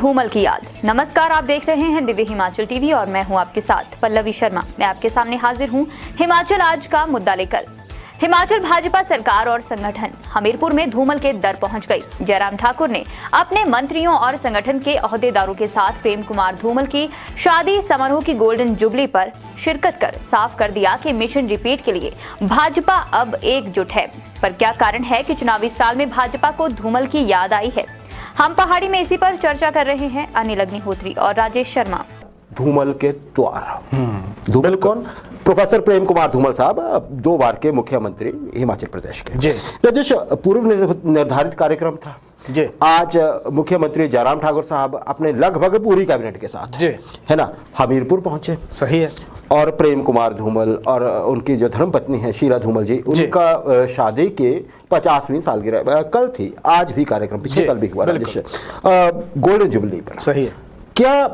धूमल की याद। नमस्कार, आप देख रहे हैं दिव्य हिमाचल टीवी और मैं हूं आपके साथ पल्लवी शर्मा। मैं आपके सामने हाजिर हूं हिमाचल आज का मुद्दा लेकर। हिमाचल भाजपा सरकार और संगठन हमीरपुर में धूमल के दर पहुंच गई। जयराम ठाकुर ने अपने मंत्रियों और संगठन के ओहदेदारों के साथ प्रेम कुमार धूमल की शादी समारोह की गोल्डन जुबली पर शिरकत कर साफ कर दिया कि मिशन रिपीट के लिए भाजपा अब एकजुट है। पर क्या कारण है कि चुनावी साल में भाजपा को धूमल की याद आई है? हम पहाड़ी में इसी पर चर्चा कर रहे हैं अनिल अग्निहोत्री और राजेश शर्मा। धूमल के द्वार धूमल कौन? प्रोफेसर प्रेम कुमार धूमल साहब, 2 बार के मुख्यमंत्री हिमाचल प्रदेश के। जी राजेश, पूर्व निर्धारित कार्यक्रम था जी। आज मुख्यमंत्री जयराम ठाकुर साहब अपने लगभग पूरी कैबिनेट के साथ जी, है ना, हमीरपुर पहुंचे। सही है। और प्रेम कुमार धूमल और उनकी जो धर्मपत्नी है शीला धूमल जी, उनका शादी के 50वीं सालगिरह कल थी। आज भी कार्यक्रम पिछले कल भी हुआ राजेश, गोल्डन जुबली पर। सही है। क्या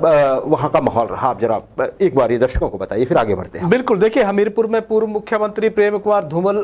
वहां का माहौल रहा? आप जरा एक बार ये दर्शकों को बताइए, फिर आगे बढ़ते हैं। बिल्कुल, देखिए हमीरपुर में पूर्व मुख्यमंत्री प्रेम कुमार धूमल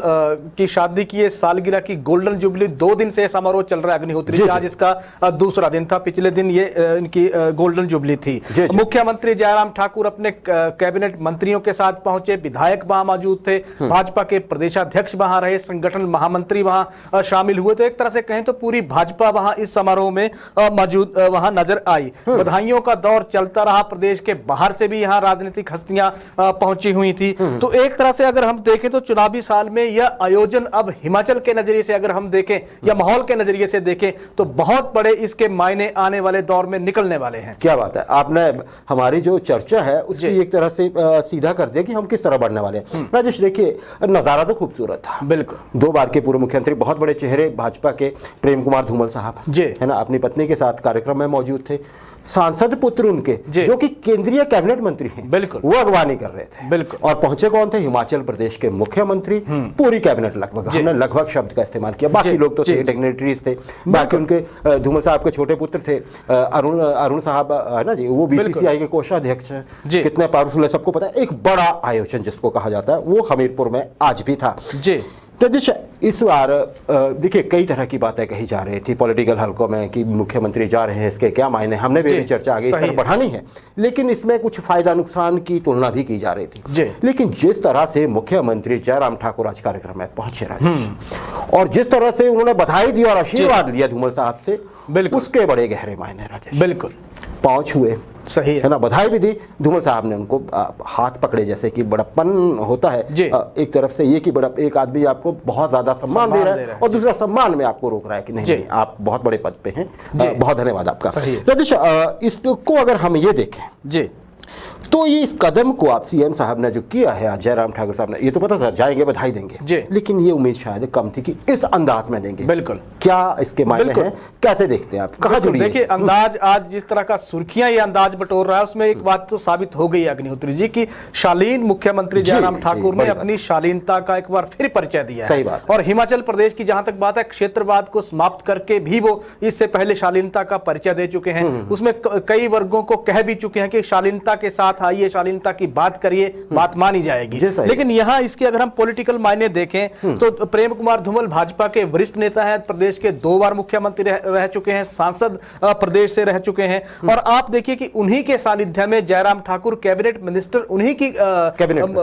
की शादी की ये सालगिरह की गोल्डन जुबली 2 दिन से समारोह चल रहा है अग्निहोत्री जी। आज इसका दूसरा दिन था। पिछले दिन ये इनकी गोल्डन जुबली थी। मुख्यमंत्री जयराम ठाकुर अपने कैबिनेट मंत्रियों के साथ पहुंचे, विधायक वहां मौजूद थे, भाजपा के प्रदेशाध्यक्ष वहां रहे, संगठन महामंत्री वहां शामिल हुए। तो एक तरह से कहें तो पूरी भाजपा वहां इस समारोह में मौजूद वहां नजर आई। बधाइयों का दौर चलता रहा। प्रदेश के बाहर से भी यहां राजनीतिक हस्तियां पहुंची हुई थी। तो एक तरह से अगर हम देखें तो चुनावी साल में यह आयोजन अब हिमाचल के नजरिए से अगर हम देखें या माहौल के नजरिए से देखें तो बहुत बड़े इसके मायने आने वाले दौर में निकलने वाले हैं। क्या बात है, आपने हमारी जो चर्चा है उसकी एक तरह से सीधा कर दिया कि हम किस तरह बढ़ने वाले हैं। राजेश, देखिए नजारा तो खूबसूरत था। बिल्कुल, 2 बार के पूर्व मुख्यमंत्री, बहुत बड़े चेहरे भाजपा के प्रेम कुमार धूमल साहब जी, है ना, अपनी पत्नी के साथ कार्यक्रम में मौजूद थे। सांसद पुत्र उनके जो कि केंद्रीय कैबिनेट मंत्री हैं, बिल्कुल, वो अगवानी कर रहे थे। बिल्कुल। और पहुंचे कौन थे? हिमाचल प्रदेश के मुख्यमंत्री, पूरी कैबिनेट लगभग, हमने लगभग शब्द का इस्तेमाल किया। बाकी लोग तो थे, डिग्नेटरीज थे। बाकी उनके धूमल साहब के छोटे पुत्र थे अरुण साहब, है ना जी, वो बीसीसीआई के कोषाध्यक्ष हैं। कितने पावरफुल है सबको पता है। एक बड़ा आयोजन जिसको कहा जाता है वो हमीरपुर में आज भी था जी। राजेश, इस बार देखिए कई तरह की बातें कही जा रही थी पॉलिटिकल हलकों में कि मुख्यमंत्री जा रहे हैं, इसके क्या मायने। हमने भी चर्चा आगे इस तरह बढ़ानी है, लेकिन इसमें कुछ फायदा नुकसान की तुलना भी की जा रही थी। लेकिन जिस तरह से मुख्यमंत्री जयराम ठाकुर आज कार्यक्रम में पहुंचे राजेश, और जिस तरह से उन्होंने बधाई दी और आशीर्वाद लिया धूमल साहब से, उसके बड़े गहरे मायने राजेश। बिल्कुल, पहुंच हुए, सही है ना, बधाई भी दी। धूमल साहब ने उनको हाथ पकड़े, जैसे कि बड़प्पन होता है। एक तरफ से ये कि बड़ा एक आदमी आपको बहुत ज्यादा सम्मान दे रहा है और दूसरा सम्मान में आपको रोक रहा है कि नहीं आप बहुत बड़े पद पे हैं, बहुत धन्यवाद आपका। राजेश, इसको अगर हम ये देखें जी तो ये इस कदम को आप सीएम साहब ने जो किया है आज, जयराम ठाकुर साहब ने, ये तो पता था जाएंगे बधाई देंगे, लेकिन ये उम्मीद शायद कम थी कि इस अंदाज में देंगे। बिल्कुल, क्या इसके मायने हैं, कैसे देखते हैं आप, कहां जुड़ी? देखिए अंदाज आज जिस तरह का सुर्खियां ये अंदाज बटोर रहा है उसमें एक बात तो साबित हो गई अग्निहोत्री जी की शालीन मुख्यमंत्री जयराम ठाकुर ने अपनी शालीनता का एक बार फिर परिचय दिया है। सही बात। और हिमाचल प्रदेश की जहां तक बात है, क्षेत्रवाद को समाप्त करके भी वो इससे पहले शालीनता का परिचय दे चुके हैं। उसमें कई वर्गों को कह भी चुके हैं कि शालीनता के साथ आइए, शालीनता की बात करिए, बात मानी जाएगी। लेकिन यहां इसके अगर हम पॉलिटिकल मायने देखें तो प्रेम कुमार धूमल भाजपा के वरिष्ठ नेता हैं, प्रदेश के 2 बार मुख्यमंत्री रह चुके हैं, सांसद प्रदेश से रह चुके हैं। और आप देखिए कि उन्हीं के सानिध्य में जयराम ठाकुर कैबिनेट मिनिस्टर, उन्हीं की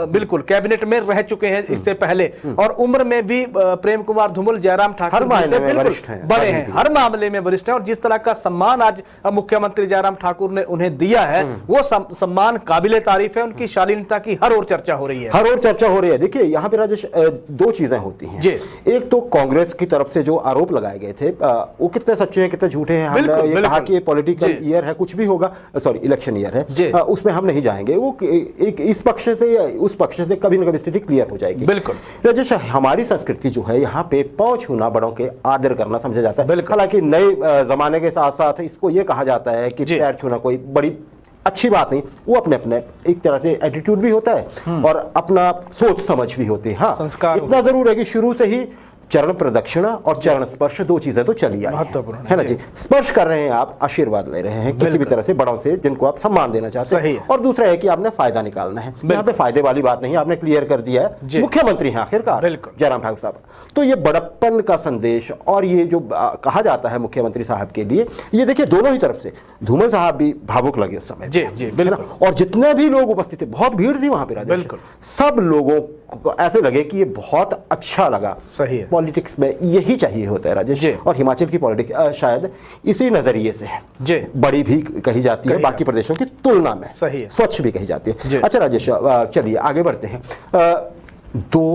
बिल्कुल कैबिनेट में रह चुके हैं इससे पहले। और उम्र में भी प्रेम कुमार धूमल जयराम ठाकुर से बिल्कुल बड़े हैं, हर मामले में वरिष्ठ हैं। और जिस तरह का सम्मान आज मुख्यमंत्री जयराम ठाकुर ने उन्हें दिया है वो सम्मान काबिले तारीफ है। उनकी शालीनता की हर ओर चर्चा हो रही है, हर ओर चर्चा हो रही है। देखिए यहाँ पे राजेश 2 चीजें होती हैं। एक तो कांग्रेस की तरफ से जो आरोप लगाए गए थे वो कितने सच्चे हैं कितने झूठे हैं। हमने ये कहा कि ये पॉलिटिकल ईयर है, कुछ भी होगा, सॉरी इलेक्शन ईयर है, उसमें हम नहीं जाएंगे। वो एक इस पक्ष से या उस पक्ष से कभी ना कभी स्थिति क्लियर हो जाएगी। बिल्कुल राजेश, हमारी संस्कृति जो है यहाँ पे पहुंच होना, बड़ों के आदर करना समझा जाता है। हालांकि नए जमाने के साथ साथ इसको ये कहा जाता है कि पैर छूना कोई बड़ी अच्छी बात नहीं, वो अपने अपने एक तरह से एटीट्यूड भी होता है और अपना सोच समझ भी होती है। हाँ, संस्कार इतना जरूर है कि शुरू से ही चरण प्रदक्षिणा और चरण स्पर्श, दो चीजें तो चली आई महत्वपूर्ण है ना जी। स्पर्श कर रहे हैं आप, आशीर्वाद ले रहे हैं किसी भी तरह से बड़ों से जिनको आप सम्मान देना चाहते हैं, और दूसरा है कि आपने फायदा निकालना है। यहाँ पे फायदे वाली बात नहीं, आपने क्लियर कर दिया है, मुख्यमंत्री हैं आखिरकार जयराम ठाकुर साहब। तो ये बड़प्पन का संदेश और ये जो कहा जाता है मुख्यमंत्री साहब के लिए, ये देखिए दोनों ही तरफ से, धूमल साहब भी भावुक लगे उस समय, जी बिल्कुल, और जितने भी लोग उपस्थित थे, बहुत भीड़ थी वहां पे राजेश, सब लोगों को ऐसे लगे कि ये बहुत अच्छा लगा। सही है, पॉलिटिक्स में यही चाहिए होता है राजेश, और हिमाचल की पॉलिटिक्स शायद इसी नजरिए से बड़ी भी कही जाती है बाकी प्रदेशों की तुलना में, सही है, स्वच्छ भी कही जाती है। अच्छा राजेश, चलिए आगे बढ़ते हैं। 2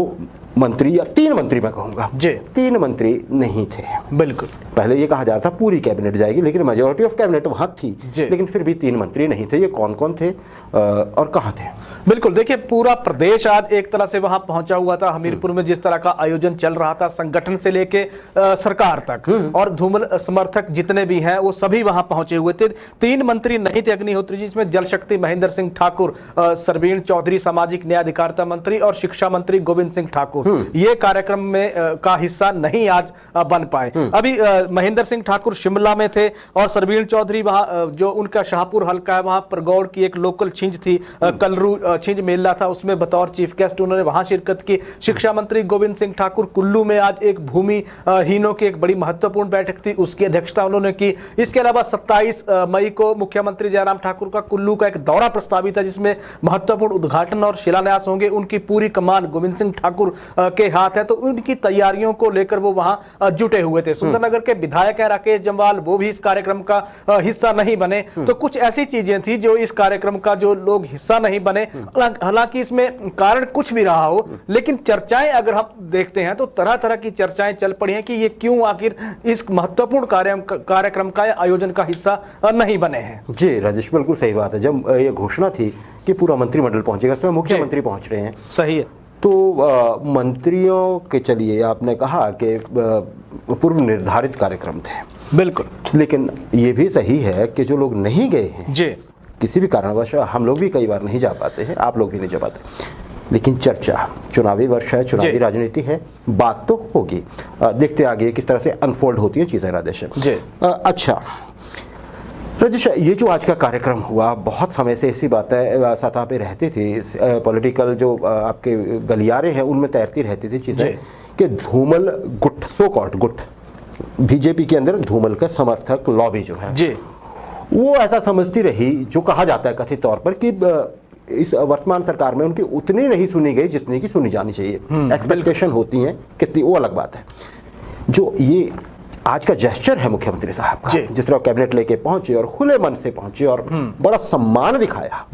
मंत्री या 3 मंत्री मैं कहूंगा, 3 मंत्री नहीं थे। बिल्कुल, पहले ये कहा जाता था पूरी कैबिनेट जाएगी, लेकिन मेजॉरिटी ऑफ कैबिनेट वहां थी, लेकिन फिर भी 3 मंत्री नहीं थे। ये कौन कौन थे और कहां थे? बिल्कुल, देखिए पूरा प्रदेश आज एक तरह से वहां पहुंचा हुआ था। हमीरपुर में जिस तरह का आयोजन चल रहा था, संगठन से लेके सरकार तक, और धूमल समर्थक जितने भी हैं वो सभी वहां पहुंचे हुए थे। 3 मंत्री नहीं थे अग्निहोत्री जी, जिसमें जल शक्ति महेंद्र सिंह ठाकुर, सरवीण चौधरी सामाजिक न्याय अधिकारिता मंत्री और शिक्षा मंत्री गोविंद सिंह ठाकुर ये कार्यक्रम में का हिस्सा नहीं आज बन पाए। अभी महेंद्र सिंह ठाकुर शिमला में थे और सरवीण चौधरी वहां जो उनका शाहपुर हल्का है वहां परगौड़ की एक लोकल छिंज थी, कलरू छिंज मेला था, उसमें बतौर चीफ गेस्ट उन्होंने वहां शिरकत की। शिक्षा मंत्री गोविंद सिंह ठाकुर कुल्लू में आज एक भूमि हीनों की एक बड़ी महत्वपूर्ण बैठक थी, उसकी अध्यक्षता उन्होंने की। इसके अलावा 27 मई को मुख्यमंत्री जयराम ठाकुर का कुल्लू का एक दौरा प्रस्तावित है, जिसमें महत्वपूर्ण उद्घाटन और शिलान्यास होंगे। उनकी पूरी कमान गोविंद सिंह ठाकुर के हाथ है, तो उनकी तैयारियों को लेकर वो वहां जुटे हुए थे। सुंदरनगर के विधायक है राकेश जम्वाल, वो भी इस कार्यक्रम का हिस्सा नहीं बने। तो कुछ ऐसी चीजें थी जो इस कार्यक्रम का जो लोग हिस्सा नहीं बने। हालांकि इसमें कारण कुछ भी रहा हो, लेकिन चर्चाएं अगर हम देखते हैं तो तरह तरह की चर्चाएं चल पड़ी हैं कि ये क्यों आखिर इस महत्वपूर्ण कार्यक्रम का आयोजन का हिस्सा नहीं बने हैं। जी राजेश, बिल्कुल सही बात है। जब ये घोषणा थी कि पूरा मंत्रिमंडल पहुंचेगा, इसमें मुख्यमंत्री पहुंच रहे हैं, सही है, तो मंत्रियों के, चलिए आपने कहा कि पूर्व निर्धारित कार्यक्रम थे, बिल्कुल, लेकिन ये भी सही है कि जो लोग नहीं गए हैं जी, किसी भी कारणवश, हम लोग भी कई बार नहीं जा पाते हैं, आप लोग भी नहीं जा पाते, लेकिन चर्चा, चुनावी वर्ष है, चुनावी राजनीति है, बात तो होगी। देखते आगे किस तरह से अनफोल्ड होती है चीजें राजेश। अच्छा राजेश, ये जो आज का कार्यक्रम हुआ, बहुत समय से ऐसी बातें सतह पे रहती थी, पॉलिटिकल जो आपके गलियारे हैं उनमें तैरती रहती थी चीज़ें कि धूमल गुट, सो कॉल्ड गुट, बीजेपी के अंदर धूमल का समर्थक लॉबी जो है वो ऐसा समझती रही, जो कहा जाता है कथित तौर पर, कि इस वर्तमान सरकार में उनकी उतनी नहीं सुनी गई जितनी की सुनी जानी चाहिए। एक्सपेक्टेशन होती हैं कितनी, वो अलग बात है। जो ये आज का जेस्चर है मुख्यमंत्री साहब का, जिस तरह कैबिनेट लेके पहुंचे और खुले मन से पहुंचे और बड़ा सम्मान दिखाया,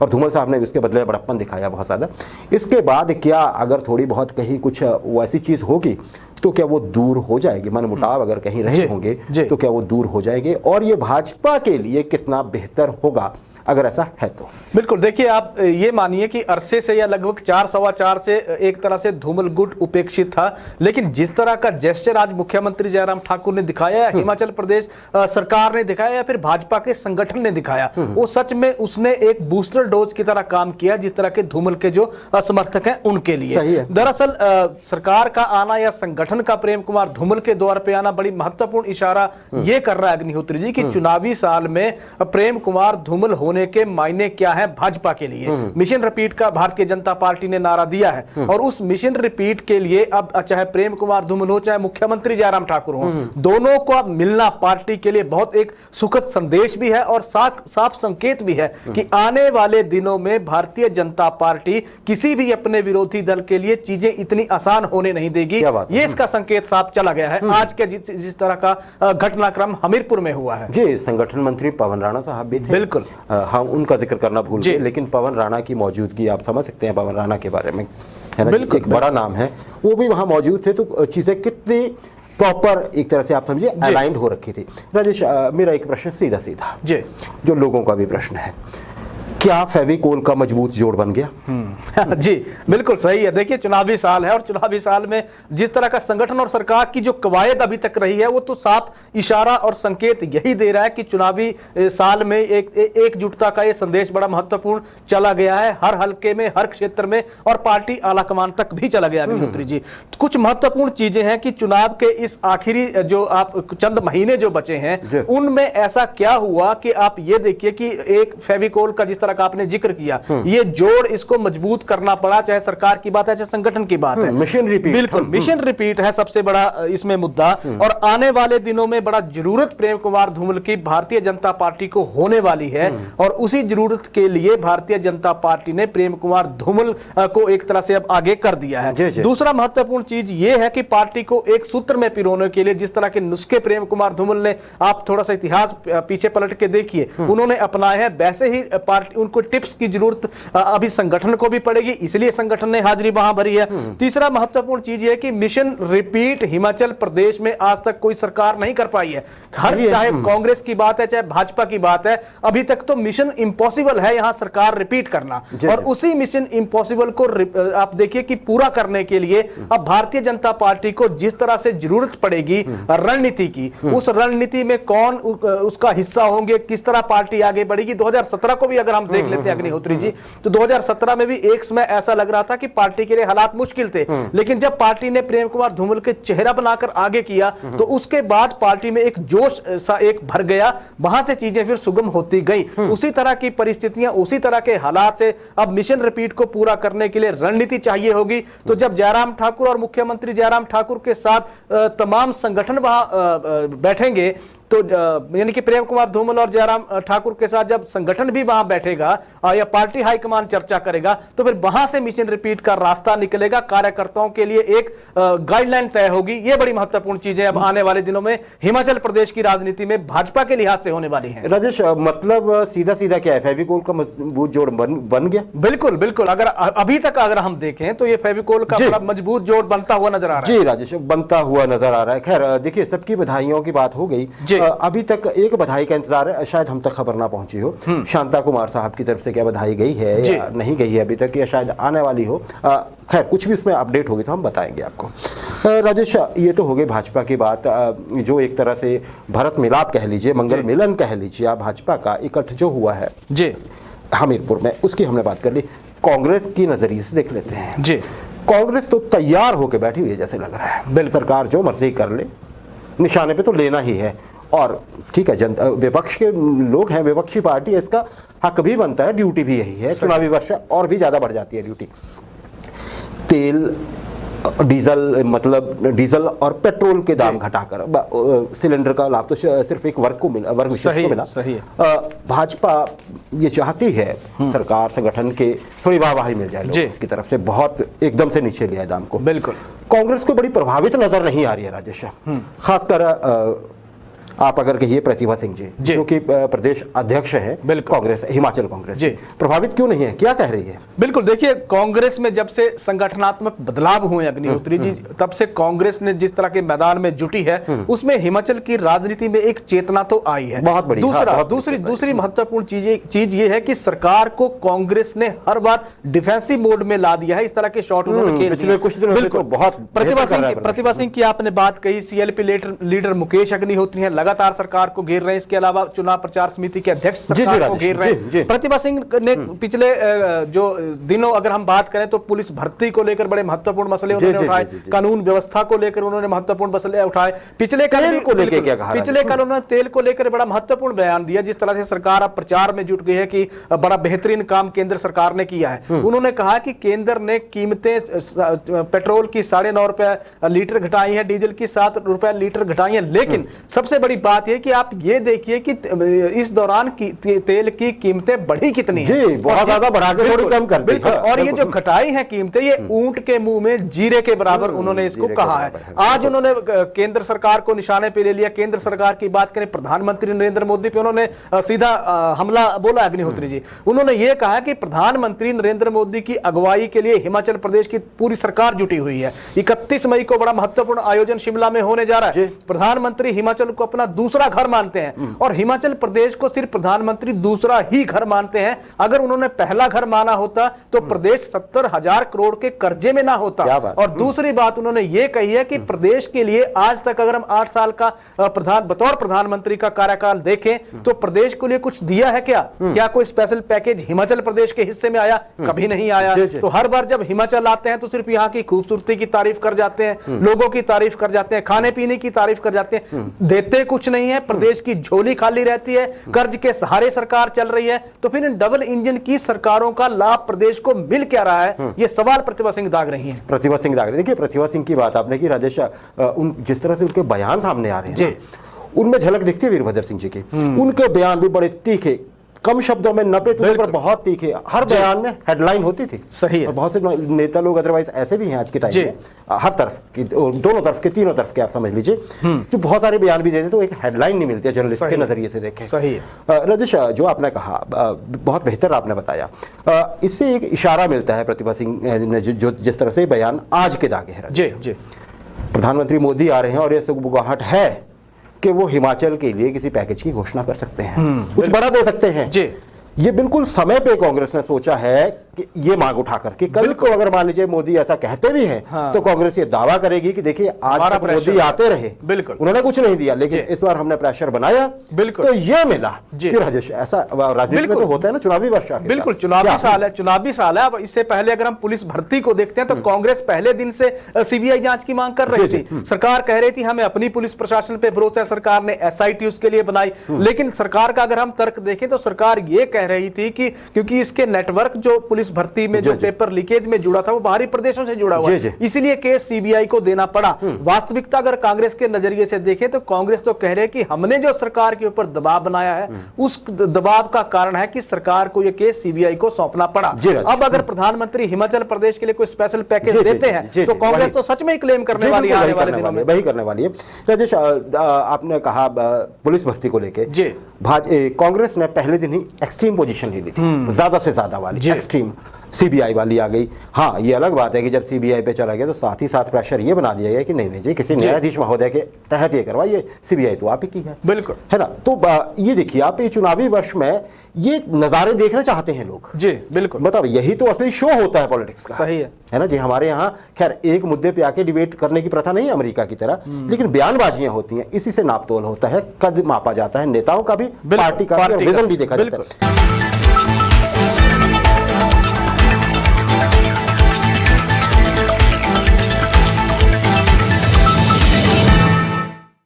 और धूमल साहब ने इसके बदले बड़प्पन दिखाया बहुत ज्यादा। इसके बाद क्या अगर थोड़ी बहुत कहीं कुछ वैसी चीज होगी तो क्या वो दूर हो जाएगी? मन मुटाव अगर कहीं रहे होंगे तो क्या वो दूर हो जाएंगे? और ये भाजपा के लिए कितना बेहतर होगा अगर ऐसा है तो? बिल्कुल, देखिए आप ये मानिए कि अरसे से या लगभग 4-4.25 से एक तरह से धूमल गुट उपेक्षित था, लेकिन जिस तरह का जेस्चर आज मुख्यमंत्री जयराम ठाकुर ने दिखाया, या हिमाचल प्रदेश सरकार ने दिखाया, या फिर भाजपा के संगठन ने दिखाया, वो सच में उसने एक बूस्टर डोज की तरह काम किया, जिस तरह के धूमल के जो समर्थक हैं उनके लिए। दरअसल सरकार का आना या संगठन का प्रेम कुमार धूमल के द्वार पे आना बड़ी महत्वपूर्ण इशारा ये कर रहा है अग्निहोत्री जी की चुनावी साल में प्रेम कुमार धूमल होने के मायने क्या है भाजपा के लिए। मिशन रिपीट का भारतीय जनता पार्टी ने नारा दिया है, और उस मिशन रिपीट के लिए अब चाहे प्रेम कुमार धूमल हो चाहे मुख्यमंत्री जयराम ठाकुर हो, दोनों को अब मिलना पार्टी के लिए बहुत एक सुखद संदेश भी है और साफ संकेत भी है कि आने वाले दिनों में भारतीय जनता पार्टी किसी भी अपने विरोधी दल के लिए चीजें इतनी आसान होने नहीं देगी। ये इसका संकेत साफ चला गया है आज के जिस तरह का घटनाक्रम हमीरपुर में हुआ है। जी, संगठन मंत्री पवन राणा साहब भी थे, बिल्कुल, हम उनका जिक्र करना भूल गए, लेकिन पवन राणा की मौजूदगी आप समझ सकते हैं पवन राणा के बारे में, है ना, एक बड़ा नाम है, वो भी वहां मौजूद थे, तो चीजें कितनी प्रॉपर एक तरह से आप समझिए अलाइंड हो रखी थी। राजेश, मेरा एक प्रश्न सीधा सीधा, जो लोगों का भी प्रश्न है, क्या फेविकोल का मजबूत जोड़ बन गया? जी बिल्कुल सही है। देखिए चुनावी साल है और चुनावी साल में जिस तरह का संगठन और सरकार की जो कवायद अभी तक रही है वो तो साफ इशारा और संकेत यही दे रहा है कि चुनावी साल में एकजुटता का ये संदेश बड़ा महत्वपूर्ण चला गया है, हर हलके में, हर क्षेत्र में, और पार्टी आलाकमान तक भी चला गया। अग्निहोत्री जी, कुछ महत्वपूर्ण चीजें हैं कि चुनाव के इस आखिरी जो आप चंद महीने जो बचे हैं उनमें ऐसा क्या हुआ कि आप ये देखिए कि एक फेविकोल का जिस तरह का आपने जिक्र किया, ये जोड़ इसको मजबूत करना पड़ा, चाहे सरकार की बात है चाहे संगठन की बात है। मिशन रिपीट, बिल्कुल मिशन रिपीट है सबसे बड़ा इसमें मुद्दा। और आने वाले दिनों में बड़ा जरूरत प्रेम कुमार धूमल की भारतीय जनता पार्टी को होने वाली है, और उसी जरूरत के लिए भारतीय जनता पार्टी ने प्रेम कुमार धूमल को एक तरह से अब आगे कर दिया है। दूसरा महत्वपूर्ण चीज यह है कि पार्टी को एक सूत्र में पिरोने के लिए जिस तरह के नुस्खे प्रेम कुमार धूमल ने, आप थोड़ा सा इतिहास पीछे पलट के देखिए, उन्होंने अपनाए हैं, वैसे ही पार्टी उनको टिप्स की जरूरत अभी संगठन को भी पड़ेगी, इसलिए संगठन ने हाजिरी वहां भरी है। तीसरा महत्वपूर्ण चीज यह कि मिशन रिपीट हिमाचल प्रदेश में आज तक कोई सरकार नहीं कर पाई है। चाहे कांग्रेस की बात है चाहे भाजपा की बात है, अभी तक तो मिशन इंपॉसिबल है यहां सरकार रिपीट करना। और उसी मिशन इंपॉसिबल को आप देखिए कि पूरा करने के लिए अब भारतीय जनता पार्टी को जिस तरह से जरूरत पड़ेगी रणनीति की, उस रणनीति में कौन उसका हिस्सा होंगे, किस तरह पार्टी आगे बढ़ेगी। 2017 को भी अगर हम देख लेते हैं अग्निहोत्री जी, तो 2017 में भी एक समय ऐसा लग रहा था कि पार्टी के लिए हालात मुश्किल थे, लेकिन जब पार्टी ने प्रेम कुमार धूमल के चेहरा बनाकर आगे किया तो उसके बाद पार्टी में एक जोश सा एक भर गया, वहां से चीजें फिर सुगम होती गई। उसी तरह की परिस्थितियां, उसी तरह के हालात से अब मिशन रिपीट को पूरा करने के लिए रणनीति चाहिए होगी। तो जब जयराम ठाकुर और मुख्यमंत्री जयराम ठाकुर के साथ तमाम संगठन वहां बैठेंगे, तो यानी कि प्रेम कुमार धूमल और जयराम ठाकुर के साथ जब संगठन भी वहां बैठेगा या पार्टी हाईकमान चर्चा करेगा, तो फिर वहां से मिशन रिपीट का रास्ता निकलेगा, कार्यकर्ताओं के लिए एक गाइडलाइन तय होगी। ये बड़ी महत्वपूर्ण चीजें अब आने वाले दिनों में हिमाचल प्रदेश की राजनीति में भाजपा के लिहाज से होने वाली है। राजेश, मतलब सीधा सीधा क्या है, फेविकोल का मजबूत जोड़ बन गया? बिल्कुल बिल्कुल, अगर अभी तक अगर हम देखें तो ये फेविकोल का बड़ा मजबूत जोड़ बनता हुआ नजर आ रहा है। जी राजेश, बनता हुआ नजर आ रहा है। खैर देखिए, सबकी बधाइयों की बात हो गई, अभी तक एक बधाई का इंतजार है, शायद हम तक खबर ना पहुंची हो, शांता कुमार साहब की तरफ से क्या बधाई गई है या नहीं गई है अभी तक, या शायद आने वाली हो। खैर कुछ भी उसमें अपडेट होगी तो हम बताएंगे आपको। राजेश, ये तो हो गई भाजपा की बात, जो एक तरह से भरत मिलाप कह लीजिए, मंगल मिलन कह लीजिए, भाजपा का इकट्ठ जो हुआ है जी हमीरपुर में, उसकी हमने बात कर ली। कांग्रेस की नजरिए से देख लेते हैं जी। कांग्रेस तो तैयार होकर बैठी हुई है जैसे लग रहा है, सरकार जो मर्जी कर ले, निशाने पे तो लेना ही है। और ठीक है, जनता विपक्ष के लोग हैं, विपक्षी पार्टी है, इसका हक भी बनता है, ड्यूटी भी यही है, चुनावी वर्ष और भी ज्यादा बढ़ जाती है ड्यूटी। तेल, डीजल, मतलब डीजल और पेट्रोल के दाम घटाकर सिलेंडर का लाभ तो सिर्फ एक वर्ग को मिला, वर्ग विशेष को मिला। सही है। भाजपा ये चाहती है सरकार संगठन के थोड़ी वाहवाही मिल जाए इसकी तरफ से, बहुत एकदम से नीचे लिया है दाम को। बिल्कुल। कांग्रेस को बड़ी प्रभावित नजर नहीं आ रही है राजेश, खासकर आप अगर कहिए प्रतिभा सिंह जी जो कि प्रदेश अध्यक्ष हैं कांग्रेस, हिमाचल कांग्रेस जी, प्रभावित क्यों नहीं है, क्या कह रही है? बिल्कुल, देखिए कांग्रेस में जब से संगठनात्मक बदलाव हुए अग्निहोत्री जी, तब से कांग्रेस ने जिस तरह के मैदान में जुटी है उसमें हिमाचल की राजनीति में एक चेतना तो आई है, बहुत बड़ी। दूसरी महत्वपूर्ण चीज ये है कि सरकार को कांग्रेस ने हर बार डिफेंसिव मोड में ला दिया है। इस तरह के शॉट उन्होंने खेल दिए। कुछ दिनों से बहुत प्रतिभा सिंह की आपने बात कही, सीएलपी लीडर मुकेश अग्निहोत्री हैं, लगातार सरकार को घेर रहे हैं। इसके अलावा चुनाव प्रचार समिति के अध्यक्ष सरकार को घेर रहे हैं। प्रतिभा सिंह ने पिछले जो दिनों अगर हम बात करें तो पुलिस भर्ती को लेकर बड़े महत्वपूर्ण मसले उन्होंने उठाए, कानून व्यवस्था को लेकर उन्होंने महत्वपूर्ण मसले उठाए। पिछले कल उन्होंने तेल को लेकर बड़ा महत्वपूर्ण बयान दिया, जिस तरह से सरकार अब प्रचार में जुट गई है कि बड़ा बेहतरीन काम केंद्र सरकार ने किया है। उन्होंने कहा कि केंद्र ने कीमतें पेट्रोल की 9.5 रुपए लीटर घटाई है, डीजल की 7 रुपए लीटर घटाई है, लेकिन सबसे बड़ी बात यह कि आप ये देखिए कि इस दौरान तेल की कीमतें बढ़ी कितनी हैं, बहुत ज्यादा बढ़ा के थोड़ी कम कर दी। और ये जो घटाई है कीमतें, ये ऊंट के मुंह में जीरे के बराबर उन्होंने इसको कहा है। आज उन्होंने केंद्र सरकार को निशाने पे ले लिया। केंद्र सरकार की बात करें, प्रधानमंत्री नरेंद्र मोदी पे उन्होंने सीधा हमला बोला अग्निहोत्री जी। उन्होंने ये कहा कि प्रधानमंत्री नरेंद्र मोदी की अगुवाई के लिए हिमाचल प्रदेश की पूरी सरकार जुटी हुई है। 31 मई को बड़ा महत्वपूर्ण आयोजन शिमला में होने जा रहा है। प्रधानमंत्री हिमाचल को अपना अपना दूसरा घर मानते हैं और हिमाचल प्रदेश को सिर्फ प्रधानमंत्री दूसरा ही घर मानते हैं। अगर उन्होंने पहला घर माना होता तो प्रदेश 70,000 करोड़ के कर्जे में ना होता। और दूसरी बात उन्होंने ये कही है कि प्रदेश के लिए आज तक अगर हम 8 साल का बतौर प्रधानमंत्री का कार्यकाल देखें तो प्रदेश के लिए कुछ दिया है क्या? क्या कोई स्पेशल पैकेज हिमाचल प्रदेश के हिस्से में आया? कभी नहीं आया। तो हर बार जब हिमाचल आते हैं तो सिर्फ यहाँ की खूबसूरती की तारीफ कर जाते हैं, लोगों की तारीफ कर जाते हैं, खाने पीने की तारीफ कर जाते हैं, देते कुछ नहीं है। प्रदेश की झोली खाली रहती है, कर्ज के सहारे सरकार चल रही है। तो फिर इन डबल इंजन की सरकारों का लाभ प्रदेश को मिल क्या रहा है? ये सवाल प्रतिभा सिंह दाग रही हैं। प्रतिभा सिंह दाग रही, देखिए प्रतिभा सिंह की बात आपने की राजेश, जिस तरह से उनके बयान सामने आ रहे हैं उनमें झलक दिखती है वीरभद्र सिंह जी की। उनके बयान भी बड़े तीखे, कम शब्दों में 90 पर बहुत तीखे, हर बयान में हेडलाइन होती थी। सही है। और बहुत से नेता लोग अदरवाइज ऐसे भी हैं आज के टाइम में, हर तरफ की, दोनों तरफ के, तीनों तरफ के आप समझ लीजिए, जो बहुत सारे बयान भी देते तो एक हेडलाइन नहीं मिलती है जर्नलिस्ट के नजरिए से देखें। सही है। राजेश, जो आपने कहा बहुत बेहतर आपने बताया, इससे एक इशारा मिलता है प्रतिभा सिंह ने जो जिस तरह से बयान आज के दागे है। जी जी, प्रधानमंत्री मोदी आ रहे हैं और ये सुगबुगाहट है कि वो हिमाचल के लिए किसी पैकेज की घोषणा कर सकते हैं, कुछ बड़ा दे सकते हैं। जी, ये बिल्कुल समय पे कांग्रेस ने सोचा है कि ये मांग उठा करके कल को अगर मान लीजिए मोदी ऐसा कहते भी हैं तो कांग्रेस ये दावा करेगी कि देखिए आज तक मोदी आते रहे, बिल्कुल उन्होंने कुछ नहीं दिया, लेकिन इस बार हमने प्रेशर बनाया, बिल्कुल तो ये मिला। कि राजेश, ऐसा राजनीति में तो होता है ना, चुनावी वर्ष, बिल्कुल चुनावी साल है, चुनावी साल है। अब इससे पहले अगर हम पुलिस भर्ती को देखते हैं तो कांग्रेस पहले दिन से सीबीआई जांच की मांग कर रही थी। सरकार कह रही थी हमें अपनी पुलिस प्रशासन पे भरोसा है, सरकार ने एसआईटी उसके लिए बनाई। लेकिन सरकार का अगर हम तर्क देखें तो सरकार ये कह रही थी कि क्योंकि इसके नेटवर्क जो पुलिस भर्ती में जो पेपर लीकेज में जुड़ा था वो बाहरी प्रदेशों से जुड़ा हुआ है, इसलिए केस सीबीआई को देना पड़ा। वास्तविकता अगर कांग्रेस के नजरिए से देखें तो कांग्रेस तो कह रहे कि हमने जो सरकार के ऊपर दबाव बनाया है उस दबाव का कारण है कि सरकार को यह केस सीबीआई को सौंपना पड़ा। अब अगर प्रधानमंत्री हिमाचल प्रदेश के लिए कोई स्पेशल पैकेज देते हैं तो कांग्रेस तो सच में ही क्लेम करने वाली है, आने वाले दिनों में वही करने वाली है। राजेश, आपने कहा पुलिस भर्ती को लेकर कांग्रेस ने पहले दिन ही एक्सट्रीम पोजीशन ले ली थी, ज्यादा से ज्यादा वाली एक्सट्रीम, सीबीआई वाली आ गई। हाँ, ये अलग बात है कि जब सीबीआई पे चला गया तो साथ ही साथ प्रेशर ये बना दिया गया कि नहीं जी किसी न्यायाधीश महोदय के तहत ये करवाइए, सीबीआई तो आप ही की है, बिल्कुल है ना। तो ये देखिए आप ये चुनावी वर्ष में ये नजारे देखना चाहते हैं लोग। जी बिल्कुल, मतलब यही तो असली शो होता है पॉलिटिक्स का। सही है ना जी। हमारे यहाँ खैर एक मुद्दे पे आके डिबेट करने की प्रथा नहीं है अमेरिका की तरह, लेकिन बयानबाजियां होती हैं, इसी से नापतोल होता है, कद मापा जाता है नेताओं का भी, पार्टी का भी, और विजन भी देखा जाता है।